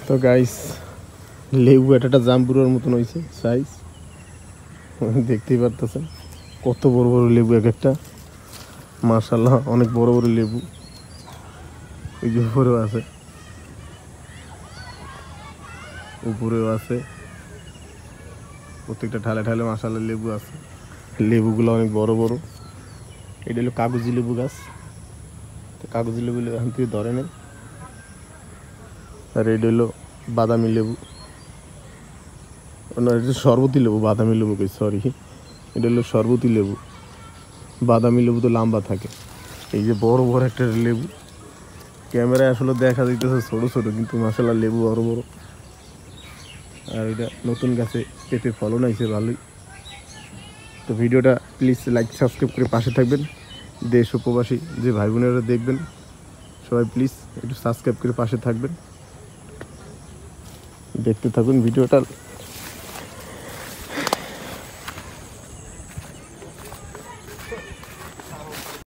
তো গাইস লেবু একটা জাম্বুরার মতন হয়েছে সাইজ, দেখতেই পারতেছেন কত বড় বড় লেবু এক একটা। মাশাআল্লাহ অনেক বড় বড় লেবু। এই যে উপরেও আছে, উপরেও আছে, প্রত্যেকটা ঢালে ঢালে মাশাআল্লাহ লেবু আছে। লেবুগুলো অনেক বড় বড়। এটা হলো কাগজি লেবু গাছ। তো কাগজি লেবু এখান থেকে ধরে নেই। আর এটা হলো বাদামি লেবু, না এটা শরবতি লেবু, বাদামি লেবু কই সরি, এটা হলো শরবতি লেবু। বাদামি লেবু তো লম্বা থাকে। এই যে বড় বড় একটা লেবু, ক্যামেরায় আসলে দেখা যাইতেছে ছোট ছোট, কিন্তু মাশাআল্লাহ লেবু বড় বড়। আর এটা নতুন গাছে পেঁপে ফলন হয়েছে ভালোই। তো ভিডিওটা প্লিজ লাইক সাবস্ক্রাইব করে পাশে থাকবেন। দেশ ও প্রবাসী যে ভাই বোনেরা দেখবেন সবাই প্লিজ একটু সাবস্ক্রাইব করে পাশে থাকবেন, দেখতে থাকুন ভিডিওটা।